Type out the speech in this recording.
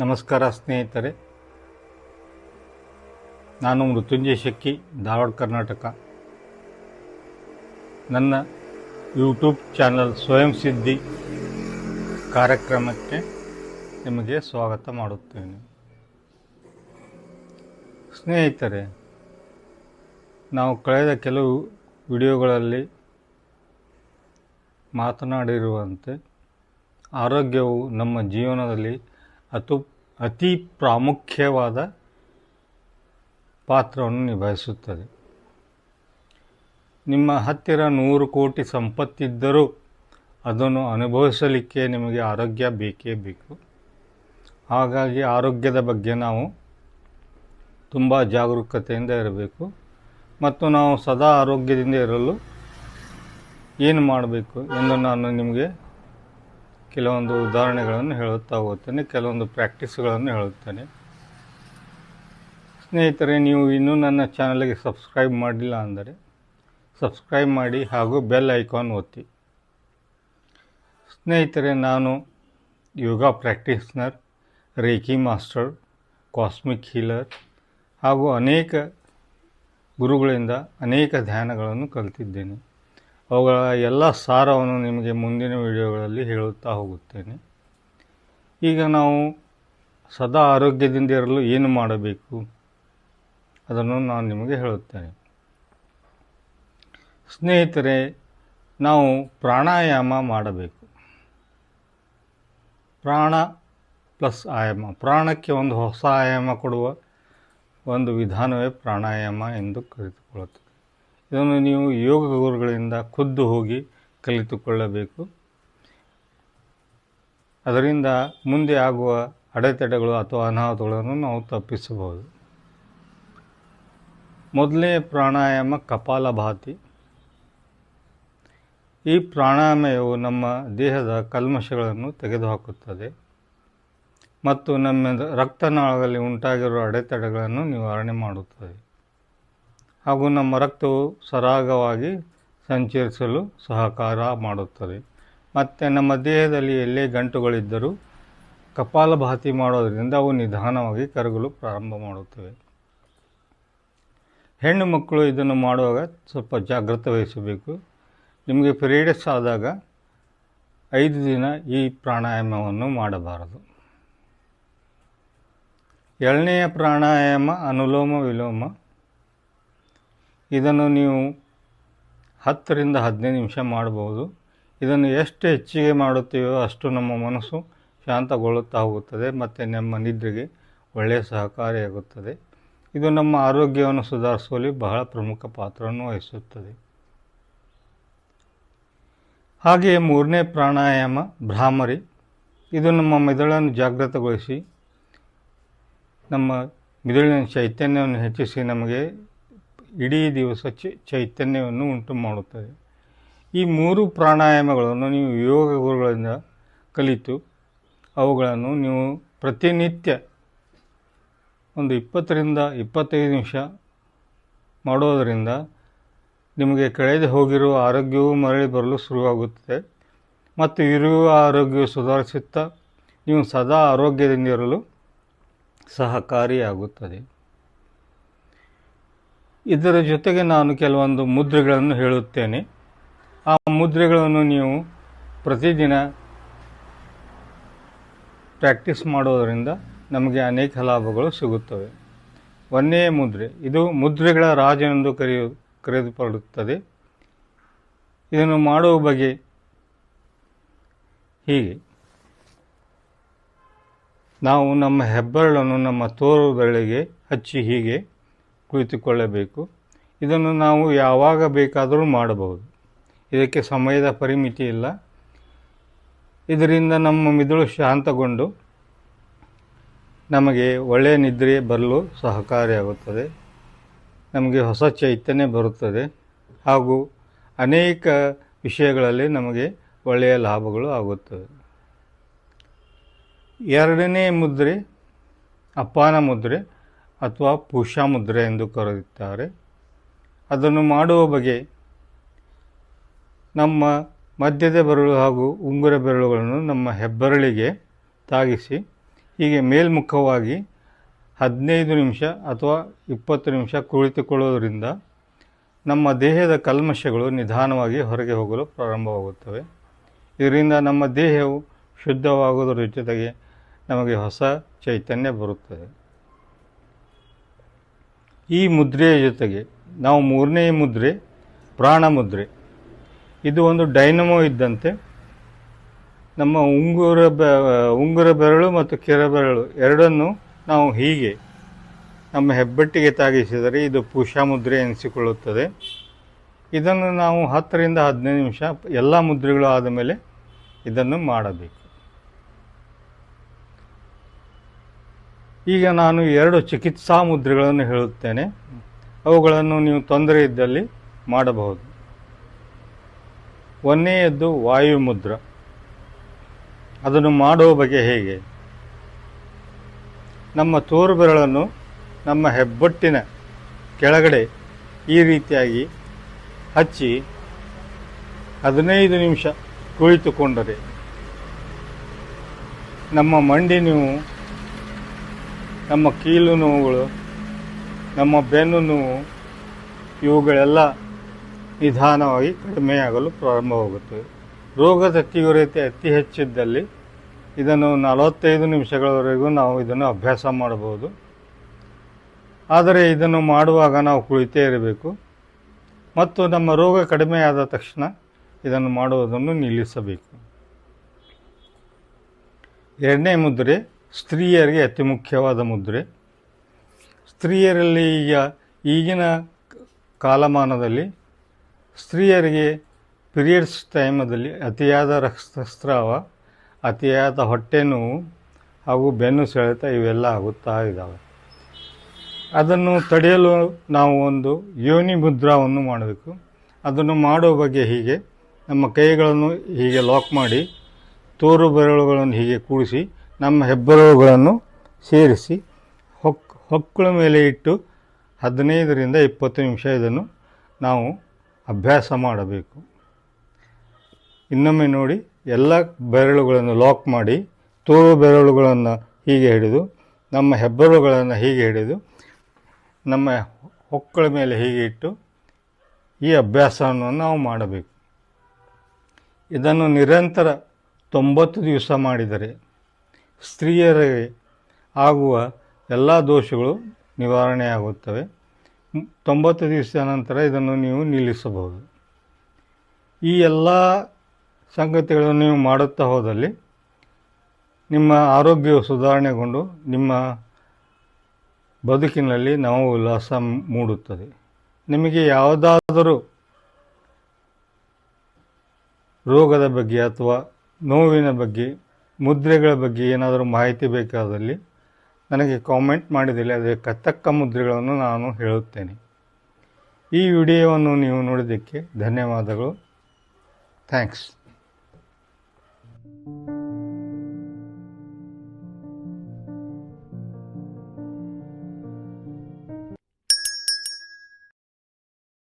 ನಮಸ್ಕಾರ ಸ್ನೇಹಿತರೆ, ನಾನು ಮೃತ್ಯುಂಜಯ ಶೆಕ್ಕಿ, ಧಾರವಾಡ, ಕರ್ನಾಟಕ. ನನ್ನ ಯೂಟ್ಯೂಬ್ ಚಾನಲ್ ಸ್ವಯಂ ಸಿದ್ಧಿ ಕಾರ್ಯಕ್ರಮಕ್ಕೆ ನಿಮಗೆ ಸ್ವಾಗತ ಮಾಡುತ್ತೇನೆ. ಸ್ನೇಹಿತರೆ, ನಾವು ಕಳೆದ ಕೆಲವು ವಿಡಿಯೋಗಳಲ್ಲಿ ಮಾತನಾಡಿರುವಂತೆ ಆರೋಗ್ಯವು ನಮ್ಮ ಜೀವನದಲ್ಲಿ ಅತಿ ಪ್ರಾಮುಖ್ಯವಾದ ಪಾತ್ರವನ್ನು ನಿಭಾಯಿಸುತ್ತದೆ. ನಿಮ್ಮ ಹತ್ತಿರ 100 ಕೋಟಿ ಸಂಪತ್ತಿದ್ದರೂ ಅದನ್ನು ಅನುಭವಿಸಲಿಕ್ಕೆ ನಿಮಗೆ ಆರೋಗ್ಯ ಬೇಕೇ ಬೇಕು. ಹಾಗಾಗಿ ಆರೋಗ್ಯದ ಬಗ್ಗೆ ನಾವು ತುಂಬ ಜಾಗರೂಕತೆಯಿಂದ ಇರಬೇಕು. ಮತ್ತು ನಾವು ಸದಾ ಆರೋಗ್ಯದಿಂದ ಇರಲು ಏನು ಮಾಡಬೇಕು ಎಂದು ನಾನು ನಿಮಗೆ ಕೆಲವೊಂದು ಉದಾಹರಣೆಗಳನ್ನು ಹೇಳುತ್ತಾ ಹೋಗ್ತೇನೆ, ಕೆಲವೊಂದು ಪ್ರಾಕ್ಟೀಸ್ಗಳನ್ನು ಹೇಳುತ್ತೇನೆ. ಸ್ನೇಹಿತರೆ, ನೀವು ಇನ್ನೂ ನನ್ನ ಚಾನಲ್ಗೆ ಸಬ್ಸ್ಕ್ರೈಬ್ ಮಾಡಿಲ್ಲ ಅಂದರೆ ಸಬ್ಸ್ಕ್ರೈಬ್ ಮಾಡಿ ಹಾಗೂ ಬೆಲ್ ಐಕಾನ್ ಒತ್ತಿ. ಸ್ನೇಹಿತರೆ, ನಾನು yoga practitioner, reiki master, cosmic healer ಹಾಗೂ ಅನೇಕ ಗುರುಗಳಿಂದ ಅನೇಕ ಧ್ಯಾನಗಳನ್ನು ಕಲಿತಿದ್ದೇನೆ. ಅವುಗಳ ಎಲ್ಲ ಸಾರವನ್ನು ನಿಮಗೆ ಮುಂದಿನ ವಿಡಿಯೋಗಳಲ್ಲಿ ಹೇಳುತ್ತಾ ಹೋಗುತ್ತೇನೆ. ಈಗ ನಾವು ಸದಾ ಆರೋಗ್ಯದಿಂದ ಇರಲು ಏನು ಮಾಡಬೇಕು ಅದನ್ನು ನಾನು ನಿಮಗೆ ಹೇಳುತ್ತೇನೆ. ಸ್ನೇಹಿತರೆ, ನಾವು ಪ್ರಾಣಾಯಾಮ ಮಾಡಬೇಕು. ಪ್ರಾಣ ಪ್ಲಸ್ ಆಯಾಮ, ಪ್ರಾಣಕ್ಕೆ ಒಂದು ಹೊಸ ಆಯಾಮ ಕೊಡುವ ಒಂದು ವಿಧಾನವೇ ಪ್ರಾಣಾಯಾಮ ಎಂದು ಕರೆದುಕೊಳ್ಳುತ್ತದೆ. ಇದನ್ನು ನೀವು ಯೋಗ ಗುರುಗಳಿಂದ ಖುದ್ದು ಹೋಗಿ ಕಲಿತುಕೊಳ್ಳಬೇಕು. ಅದರಿಂದ ಮುಂದೆ ಆಗುವ ಅಡೆತಡೆಗಳು ಅಥವಾ ಅನಾಹುತಗಳನ್ನು ನಾವು ತಪ್ಪಿಸಬಹುದು. ಮೊದಲನೇ ಪ್ರಾಣಾಯಾಮ ಕಪಾಲಭಾತಿ. ಈ ಪ್ರಾಣಾಯಾಮವು ನಮ್ಮ ದೇಹದ ಕಲ್ಮಶಗಳನ್ನು ತೆಗೆದುಹಾಕುತ್ತದೆ ಮತ್ತು ನಮ್ಮ ರಕ್ತನಾಳದಲ್ಲಿ ಉಂಟಾಗಿರುವ ಅಡೆತಡೆಗಳನ್ನು ನಿವಾರಣೆ ಮಾಡುತ್ತದೆ ಹಾಗೂ ನಮ್ಮ ರಕ್ತವು ಸರಾಗವಾಗಿ ಸಂಚರಿಸಲು ಸಹಕಾರ ಮಾಡುತ್ತದೆ. ಮತ್ತು ನಮ್ಮ ದೇಹದಲ್ಲಿ ಎಲ್ಲೇ ಗಂಟುಗಳಿದ್ದರೂ ಕಪಾಲಭಾತಿ ಮಾಡೋದರಿಂದ ಅವು ನಿಧಾನವಾಗಿ ಕರಗಲು ಪ್ರಾರಂಭ ಮಾಡುತ್ತವೆ. ಹೆಣ್ಣು ಮಕ್ಕಳು ಇದನ್ನು ಮಾಡುವಾಗ ಸ್ವಲ್ಪ ಜಾಗ್ರತೆ ವಹಿಸಬೇಕು. ನಿಮಗೆ ಪೀರಿಯಡ್ಸ್ ಆದಾಗ 5 ದಿನ ಈ ಪ್ರಾಣಾಯಾಮವನ್ನು ಮಾಡಬಾರದು. ಎರಡನೆಯ ಪ್ರಾಣಾಯಾಮ ಅನುಲೋಮ ವಿಲೋಮ. ಇದನ್ನು ನೀವು 10 ರಿಂದ 15 ನಿಮಿಷ ಮಾಡಬಹುದು. ಇದನ್ನು ಎಷ್ಟು ಹೆಚ್ಚಿಗೆ ಮಾಡುತ್ತೀವೋ ಅಷ್ಟು ನಮ್ಮ ಮನಸ್ಸು ಶಾಂತಗೊಳ್ಳುತ್ತಾ ಹೋಗುತ್ತದೆ ಮತ್ತು ನಮ್ಮ ನಿದ್ರೆಗೆ ಒಳ್ಳೆಯ ಸಹಕಾರಿಯಾಗುತ್ತದೆ. ಇದು ನಮ್ಮ ಆರೋಗ್ಯವನ್ನು ಸುಧಾರಿಸುವಲ್ಲಿ ಬಹಳ ಪ್ರಮುಖ ಪಾತ್ರವನ್ನು ವಹಿಸುತ್ತದೆ. ಹಾಗೆಯೇ 3ನೇ ಪ್ರಾಣಾಯಾಮ ಭ್ರಾಮರಿ. ಇದು ನಮ್ಮ ಮೆದುಳನ್ನು ಜಾಗೃತಗೊಳಿಸಿ ನಮ್ಮ ಮಿದುಳಿನ ಚೈತನ್ಯವನ್ನು ಹೆಚ್ಚಿಸಿ ನಮಗೆ ಇಡೀ ದಿವಸ ಚೈತನ್ಯವನ್ನು ಉಂಟು ಮಾಡುತ್ತದೆ. ಈ 3 ಪ್ರಾಣಾಯಾಮಗಳನ್ನು ನೀವು ಯೋಗ ಗುರುಗಳಿಂದ ಕಲಿತು ಅವುಗಳನ್ನು ನೀವು ಪ್ರತಿನಿತ್ಯ ಒಂದು 20 ರಿಂದ 25 ನಿಮಿಷ ಮಾಡೋದರಿಂದ ನಿಮಗೆ ಕಳೆದು ಹೋಗಿರುವ ಆರೋಗ್ಯವು ಮರಳಿ ಬರಲು ಶುರುವಾಗುತ್ತದೆ ಮತ್ತು ಇರುವ ಆರೋಗ್ಯವು ಸುಧಾರಿಸುತ್ತಾ ನೀವು ಸದಾ ಆರೋಗ್ಯದಿಂದ ಇರಲು ಸಹಕಾರಿಯಾಗುತ್ತದೆ. ಇದರ ಜೊತೆಗೆ ನಾನು ಕೆಲವೊಂದು ಮುದ್ರೆಗಳನ್ನು ಹೇಳುತ್ತೇನೆ. ಆ ಮುದ್ರೆಗಳನ್ನು ನೀವು ಪ್ರತಿದಿನ ಪ್ರಾಕ್ಟೀಸ್ ಮಾಡೋದರಿಂದ ನಮಗೆ ಅನೇಕ ಲಾಭಗಳು ಸಿಗುತ್ತವೆ. 1ನೇ ಮುದ್ರೆ, ಇದು ಮುದ್ರೆಗಳ ರಾಜನೆಂದು ಕರೆಯಲ್ಪಡುತ್ತದೆ. ಇದನ್ನು ಮಾಡುವ ಬಗೆ ಹೀಗೆ: ನಾವು ನಮ್ಮ ಹೆಬ್ಬೆರಳನ್ನು ನಮ್ಮ ತೋರು ಬೆರಳಿಗೆ ಹಚ್ಚಿ ಹೀಗೆ ಕುಳಿತುಕೊಳ್ಳಬೇಕು. ಇದನ್ನು ನಾವು ಯಾವಾಗ ಬೇಕಾದರೂ ಮಾಡಬಹುದು. ಇದಕ್ಕೆ ಸಮಯದ ಪರಿಮಿತಿ ಇಲ್ಲ. ಇದರಿಂದ ನಮ್ಮ ಮಿದುಳು ಶಾಂತಗೊಂಡು ನಮಗೆ ಒಳ್ಳೆಯ ನಿದ್ರೆ ಬರಲು ಸಹಕಾರಿಯಾಗುತ್ತದೆ. ನಮಗೆ ಹೊಸ ಚೈತನ್ಯ ಬರುತ್ತದೆ ಹಾಗೂ ಅನೇಕ ವಿಷಯಗಳಲ್ಲಿ ನಮಗೆ ಒಳ್ಳೆಯ ಲಾಭಗಳು ಆಗುತ್ತವೆ. 2ನೇ ಮುದ್ರೆ ಅಪಾನ ಮುದ್ರೆ ಅಥವಾ ಪುಷ ಮುದ್ರೆ ಎಂದು ಕರೆಯುತ್ತಾರೆ. ಅದನ್ನು ಮಾಡುವ ಬಗೆ ನಮ್ಮ ಮಧ್ಯದ ಬೆರಳು ಹಾಗೂ ಉಂಗುರ ಬೆರಳುಗಳನ್ನು ನಮ್ಮ ಹೆಬ್ಬೆರಳಿಗೆ ತಾಗಿಸಿ ಹೀಗೆ ಮೇಲ್ಮುಖವಾಗಿ 15 ನಿಮಿಷ ಅಥವಾ 20 ನಿಮಿಷ ಕುಳಿತುಕೊಳ್ಳೋದ್ರಿಂದ ನಮ್ಮ ದೇಹದ ಕಲ್ಮಶಗಳು ನಿಧಾನವಾಗಿ ಹೊರಗೆ ಹೋಗಲು ಪ್ರಾರಂಭವಾಗುತ್ತವೆ. ಇದರಿಂದ ನಮ್ಮ ದೇಹವು ಶುದ್ಧವಾಗುವುದರ ಜೊತೆಗೆ ನಮಗೆ ಹೊಸ ಚೈತನ್ಯ ಬರುತ್ತದೆ. ಈ ಮುದ್ರೆಯ ಜೊತೆಗೆ ನಾವು 3ನೇ ಮುದ್ರೆ ಪ್ರಾಣ ಮುದ್ರೆ. ಇದು ಒಂದು ಡೈನಮೋ ಇದ್ದಂತೆ ನಮ್ಮ ಉಂಗುರ ಬೆರಳು ಮತ್ತು ಕಿರಬೆರಳು ಎರಡನ್ನು ನಾವು ಹೀಗೆ ನಮ್ಮ ಹೆಬ್ಬೆಟ್ಟಿಗೆ ತಾಗಿಸಿದರೆ ಇದು ಪುಷ ಮುದ್ರೆ ಎನಿಸಿಕೊಳ್ಳುತ್ತದೆ. ಇದನ್ನು ನಾವು 10 ರಿಂದ 15 ನಿಮಿಷ ಎಲ್ಲ ಮುದ್ರೆಗಳು ಆದ ಮೇಲೆ ಇದನ್ನು ಮಾಡಬೇಕು. ಈಗ ನಾನು 2 ಚಿಕಿತ್ಸಾ ಮುದ್ರೆಗಳನ್ನು ಹೇಳುತ್ತೇನೆ. ಅವುಗಳನ್ನು ನೀವು ತೊಂದರೆ ಇದ್ದಲ್ಲಿ ಮಾಡಬಹುದು. ಒಂದನೆಯದ್ದು ವಾಯು ಮುದ್ರ. ಅದನ್ನು ಮಾಡುವ ಬಗೆ ಹೇಗೆ? ನಮ್ಮ ತೋರು ಬೆರಳನ್ನು ನಮ್ಮ ಹೆಬ್ಬೊಟ್ಟಿನ ಕೆಳಗಡೆ ಈ ರೀತಿಯಾಗಿ ಹಚ್ಚಿ 15 ನಿಮಿಷ ಕುಳಿತುಕೊಂಡರೆ ನಮ್ಮ ಮಂಡಿ ನೋವು, ನಮ್ಮ ಕೀಲು ನೋವುಗಳು, ನಮ್ಮ ಬೆನ್ನು ನೋವು ಇವುಗಳೆಲ್ಲ ನಿಧಾನವಾಗಿ ಕಡಿಮೆಯಾಗಲು ಪ್ರಾರಂಭವಾಗುತ್ತವೆ. ರೋಗದ ತೀವ್ರತೆ ಅತಿ ಹೆಚ್ಚಿದ್ದಲ್ಲಿ ಇದನ್ನು 45 ನಿಮಿಷಗಳವರೆಗೂ ನಾವು ಇದನ್ನು ಅಭ್ಯಾಸ ಮಾಡಬಹುದು. ಆದರೆ ಇದನ್ನು ಮಾಡುವಾಗ ನಾವು ಕುಳಿತೇ ಇರಬೇಕು ಮತ್ತು ನಮ್ಮ ರೋಗ ಕಡಿಮೆಯಾದ ತಕ್ಷಣ ಇದನ್ನು ಮಾಡುವುದನ್ನು ನಿಲ್ಲಿಸಬೇಕು. 2ನೇ ಮುದ್ರೆ ಸ್ತ್ರೀಯರಿಗೆ ಅತಿ ಮುಖ್ಯವಾದ ಮುದ್ರೆ. ಸ್ತ್ರೀಯರಲ್ಲಿ ಈಗಿನ ಕಾಲಮಾನದಲ್ಲಿ ಸ್ತ್ರೀಯರಿಗೆ ಪೀರಿಯಡ್ಸ್ ಟೈಮದಲ್ಲಿ ಅತಿಯಾದ ರಕ್ತಸ್ರಾವ, ಅತಿಯಾದ ಹೊಟ್ಟೆ ನೋವು ಹಾಗೂ ಬೆನ್ನು ಸೆಳೆತ ಇವೆಲ್ಲ ಆಗುತ್ತಾ ಇದ್ದಾವೆ. ಅದನ್ನು ತಡೆಯಲು ನಾವು ಒಂದು ಯೋನಿ ಮುದ್ರಾವನ್ನು ಮಾಡಬೇಕು. ಅದನ್ನು ಮಾಡುವ ಬಗ್ಗೆ ಹೀಗೆ ನಮ್ಮ ಕೈಗಳನ್ನು ಹೀಗೆ ಲಾಕ್ ಮಾಡಿ ತೋರು ಬೆರಳುಗಳನ್ನು ಹೀಗೆ ಕೂಡಿಸಿ ನಮ್ಮ ಹೆಬ್ಬೆರಳುಗಳನ್ನು ಸೇರಿಸಿ ಹೊಕ್ಕಳ ಮೇಲೆ ಇಟ್ಟು 15 ರಿಂದ 20 ನಿಮಿಷ ಇದನ್ನು ನಾವು ಅಭ್ಯಾಸ ಮಾಡಬೇಕು. ಇನ್ನೊಮ್ಮೆ ನೋಡಿ, ಎಲ್ಲ ಬೆರಳುಗಳನ್ನು ಲಾಕ್ ಮಾಡಿ ತೋರು ಬೆರಳುಗಳನ್ನು ಹೀಗೆ ಹಿಡಿದು ನಮ್ಮ ಹೆಬ್ಬೆರಳುಗಳನ್ನು ಹೀಗೆ ಹಿಡಿದು ನಮ್ಮ ಹೊಕ್ಕಳ ಮೇಲೆ ಹೀಗೆ ಇಟ್ಟು ಈ ಅಭ್ಯಾಸವನ್ನು ನಾವು ಮಾಡಬೇಕು. ಇದನ್ನು ನಿರಂತರ 90 ದಿವಸ ಮಾಡಿದರೆ ಸ್ತ್ರೀಯರಿಗೆ ಆಗುವ ಎಲ್ಲ ದೋಷಗಳು ನಿವಾರಣೆಯಾಗುತ್ತವೆ. 90 ದಿವಸದ ನಂತರ ಇದನ್ನು ನೀವು ನಿಲ್ಲಿಸಬಹುದು. ಈ ಎಲ್ಲ ಸಂಗತಿಗಳನ್ನು ನೀವು ಮಾಡುತ್ತಾ ಹೋದಲ್ಲಿ ನಿಮ್ಮ ಆರೋಗ್ಯವು ಸುಧಾರಣೆಗೊಂಡು ನಿಮ್ಮ ಬದುಕಿನಲ್ಲಿ ನವ ಉಲ್ಲಾಸ ಮೂಡುತ್ತದೆ. ನಿಮಗೆ ಯಾವುದಾದರೂ ರೋಗದ ಬಗ್ಗೆ ಅಥವಾ ನೋವಿನ ಬಗ್ಗೆ, ಮುದ್ರೆಗಳ ಬಗ್ಗೆ ಏನಾದರೂ ಮಾಹಿತಿ ಬೇಕಾದಲ್ಲಿ ನನಗೆ ಕಾಮೆಂಟ್ ಮಾಡಿದಲ್ಲಿ ಅದಕ್ಕೆ ತಕ್ಕ ಮುದ್ರೆಗಳನ್ನು ನಾನು ಹೇಳುತ್ತೇನೆ. ಈ ವಿಡಿಯೋವನ್ನು ನೀವು ನೋಡಿದ್ದಕ್ಕೆ ಧನ್ಯವಾದಗಳು. ಥ್ಯಾಂಕ್ಸ್.